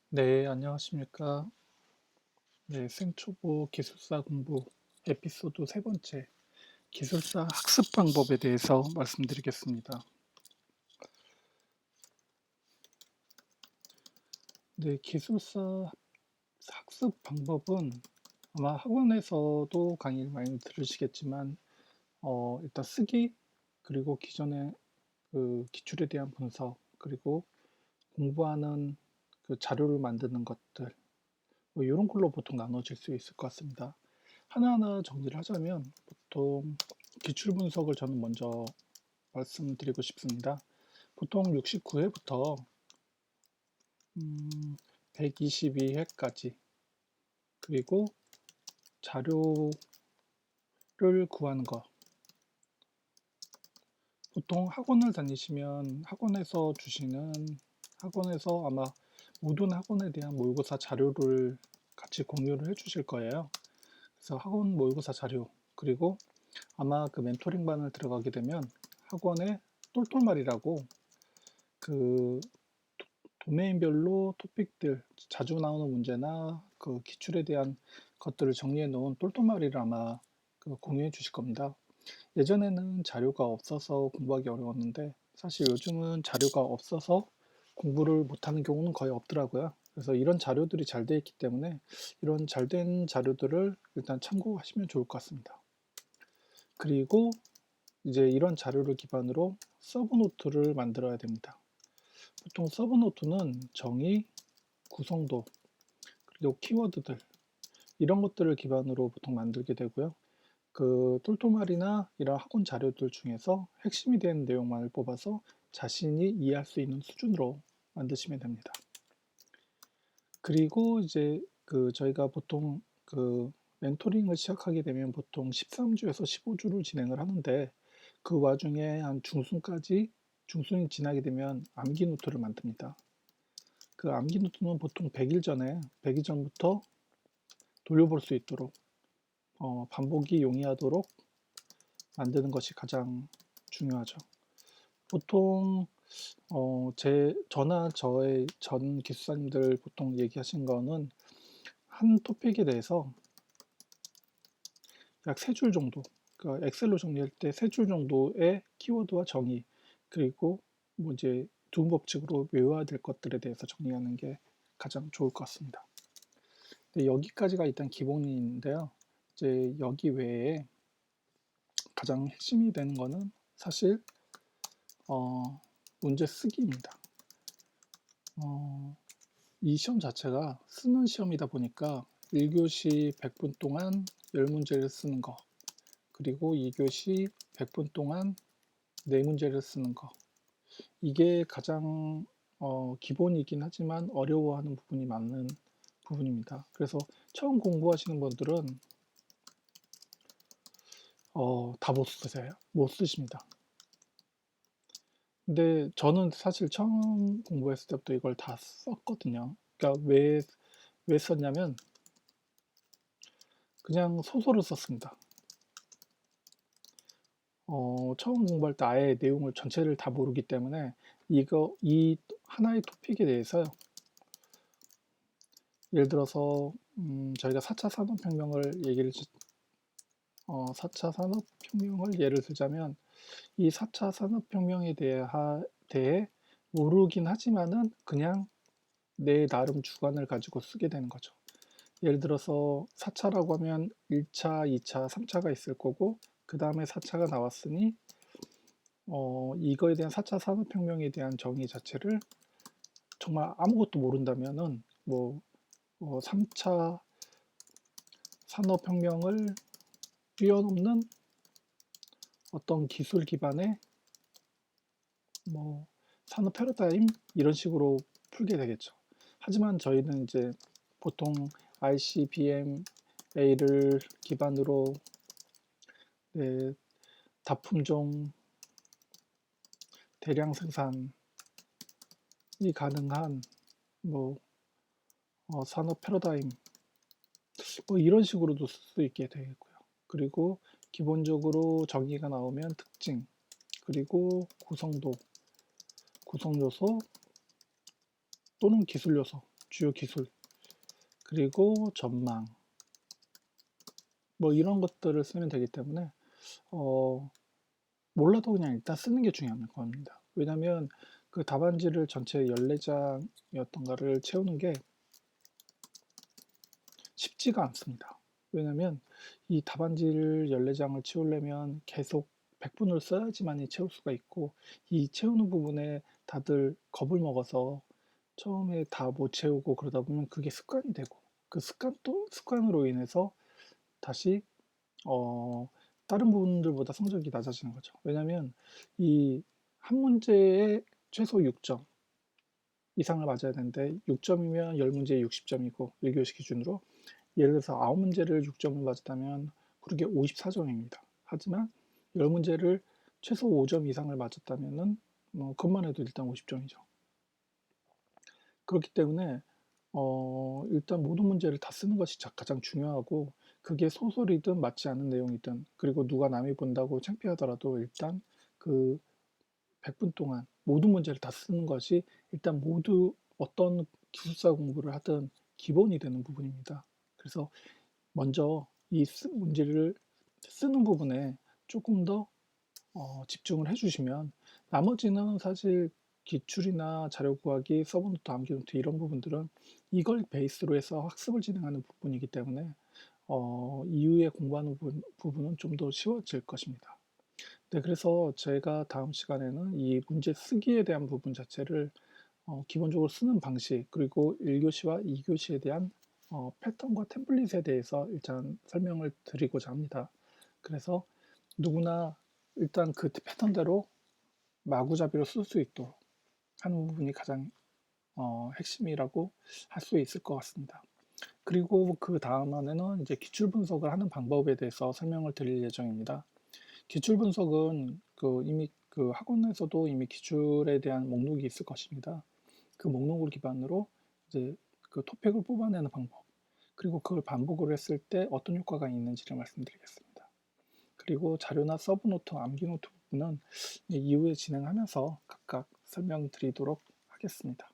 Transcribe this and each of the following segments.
네, 안녕하십니까. 네, 생초보 기술사 공부 에피소드 세 번째, 기술사 학습 방법에 대해서 말씀드리겠습니다. 네, 기술사 학습 방법은 아마 학원에서도 강의를 많이 들으시겠지만, 일단 쓰기, 그리고 기존의 그 기출에 대한 분석, 그리고 공부하는 그 자료를 만드는 것들, 뭐 이런 걸로 보통 나눠질 수 있을 것 같습니다. 하나하나 정리를 하자면 보통 기출 분석을 저는 먼저 말씀드리고 싶습니다. 보통 69회부터 122회까지 그리고 자료를 구하는 거. 보통 학원을 다니시면 학원에서 아마 모든 학원에 대한 모의고사 자료를 같이 공유를 해 주실 거예요. 그래서 학원 모의고사 자료, 그리고 아마 그 멘토링반을 들어가게 되면 학원에 똘똘말이라고 그 도메인별로 토픽들, 자주 나오는 문제나 그 기출에 대한 것들을 정리해 놓은 똘똘말이를 아마 그 공유해 주실 겁니다. 예전에는 자료가 없어서 공부하기 어려웠는데 사실 요즘은 자료가 없어서 공부를 못하는 경우는 거의 없더라고요. 그래서 이런 자료들이 잘 되어 있기 때문에 이런 잘된 자료들을 일단 참고하시면 좋을 것 같습니다. 그리고 이제 이런 자료를 기반으로 서브노트를 만들어야 됩니다. 보통 서브노트는 정의, 구성도, 그리고 키워드들 이런 것들을 기반으로 보통 만들게 되고요. 그 똘똘말이나 이런 학원 자료들 중에서 핵심이 된 내용만을 뽑아서 자신이 이해할 수 있는 수준으로 만드시면 됩니다. 그리고 이제 그 저희가 보통 그 멘토링을 시작하게 되면 보통 13주에서 15주를 진행을 하는데 그 와중에 한 중순이 지나게 되면 암기 노트를 만듭니다. 그 암기 노트는 보통 100일 전부터 돌려볼 수 있도록 반복이 용이하도록 만드는 것이 가장 중요하죠. 보통 저나 저의 전 기술사님들 보통 얘기하신 거는 한 토픽에 대해서 약 3줄 정도, 그러니까 엑셀로 정리할 때 3줄 정도의 키워드와 정의, 그리고 뭐 이제 두 법칙으로 외워야 될 것들에 대해서 정리하는 게 가장 좋을 것 같습니다. 네, 여기까지가 일단 기본인데요. 이제 여기 외에 가장 핵심이 되는 거는 사실 문제 쓰기입니다. 이 시험 자체가 쓰는 시험이다 보니까 1교시 100분 동안 10문제를 쓰는 거, 그리고 2교시 100분 동안 4문제를 쓰는 거, 이게 가장 기본이긴 하지만 어려워하는 부분이 많은 부분입니다. 그래서 처음 공부하시는 분들은 다 못 쓰세요. 못 쓰십니다. 근데 저는 사실 처음 공부했을 때부터 이걸 다 썼거든요. 그러니까 왜 썼냐면 그냥 소설을 썼습니다. 처음 공부할 때 아예 내용을 전체를 다 모르기 때문에 이 하나의 토픽에 대해서 예를 들어서 저희가 4차 산업혁명을 4차 산업혁명을 예를 들자면 이 4차 산업혁명에 대해 모르긴 하지만은 그냥 내 나름 주관을 가지고 쓰게 되는 거죠. 예를 들어서 4차라고 하면 1차, 2차, 3차가 있을 거고 그 다음에 4차가 나왔으니 이거에 대한 4차 산업혁명에 대한 정의 자체를 정말 아무것도 모른다면은 3차 산업혁명을 뛰어넘는 어떤 기술 기반의 뭐 산업 패러다임 이런 식으로 풀게 되겠죠. 하지만 저희는 이제 보통 ICBMA를 기반으로 네, 다품종 대량 생산이 가능한 뭐 산업 패러다임 뭐 이런 식으로도 쓸 수 있게 되겠고요. 그리고 기본적으로 정의가 나오면 특징, 그리고 구성도, 구성 요소 또는 기술 요소 주요 기술, 그리고 전망, 뭐 이런 것들을 쓰면 되기 때문에 몰라도 그냥 일단 쓰는 게 중요한 겁니다. 왜냐면 그 답안지를 전체 14장이었던가를 채우는 게 쉽지가 않습니다. 왜냐면 이 답안지를 14장을 채우려면 계속 100분을 써야지만이 채울 수가 있고, 이 채우는 부분에 다들 겁을 먹어서 처음에 다 못 채우고 그러다 보면 그게 습관이 되고, 그 습관으로 인해서 다시 다른 부분들보다 성적이 낮아지는 거죠. 왜냐면 이 한 문제에 최소 6점 이상을 맞아야 되는데, 6점이면 10문제에 60점이고 1교시 기준으로, 예를 들어서 9문제를 6점을 맞았다면 그게 54점입니다. 하지만 10문제를 최소 5점 이상을 맞았다면은 그것만 해도 일단 50점이죠. 그렇기 때문에 일단 모든 문제를 다 쓰는 것이 가장 중요하고, 그게 소설이든 맞지 않은 내용이든, 그리고 누가 남이 본다고 창피하더라도 일단 그 100분 동안 모든 문제를 다 쓰는 것이 일단 모두 어떤 기술사 공부를 하든 기본이 되는 부분입니다. 그래서 먼저 이 문제를 쓰는 부분에 조금 더 집중을 해주시면, 나머지는 사실 기출이나 자료 구하기, 서브노트, 암기노트 이런 부분들은 이걸 베이스로 해서 학습을 진행하는 부분이기 때문에 이후에 공부하는 부분은 좀 더 쉬워질 것입니다. 네, 그래서 제가 다음 시간에는 이 문제 쓰기에 대한 부분 자체를 기본적으로 쓰는 방식, 그리고 1교시와 2교시에 대한 패턴과 템플릿에 대해서 일단 설명을 드리고자 합니다. 그래서 누구나 일단 그 패턴대로 마구잡이로 쓸 수 있도록 하는 부분이 가장 핵심이라고 할 수 있을 것 같습니다. 그리고 그 다음에는 이제 기출 분석을 하는 방법에 대해서 설명을 드릴 예정입니다. 기출 분석은 이미 그 학원에서도 이미 기출에 대한 목록이 있을 것입니다. 그 목록을 기반으로 이제 그 토픽을 뽑아내는 방법, 그리고 그걸 반복을 했을 때 어떤 효과가 있는지를 말씀드리겠습니다. 그리고 자료나 서브노트, 암기노트 부분은 이후에 진행하면서 각각 설명드리도록 하겠습니다.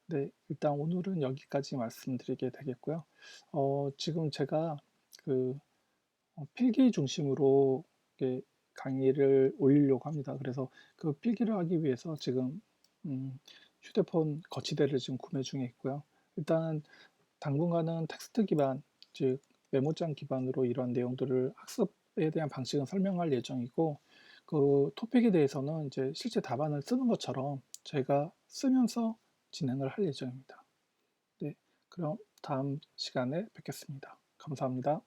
네, 일단 오늘은 여기까지 말씀드리게 되겠고요. 지금 제가 그 필기 중심으로 강의를 올리려고 합니다. 그래서 그 필기를 하기 위해서 지금 휴대폰 거치대를 지금 구매 중에 있고요. 일단 당분간은 텍스트 기반, 즉 메모장 기반으로 이런 내용들을 학습에 대한 방식은 설명할 예정이고, 그 토픽에 대해서는 이제 실제 답안을 쓰는 것처럼 제가 쓰면서 진행을 할 예정입니다. 네, 그럼 다음 시간에 뵙겠습니다. 감사합니다.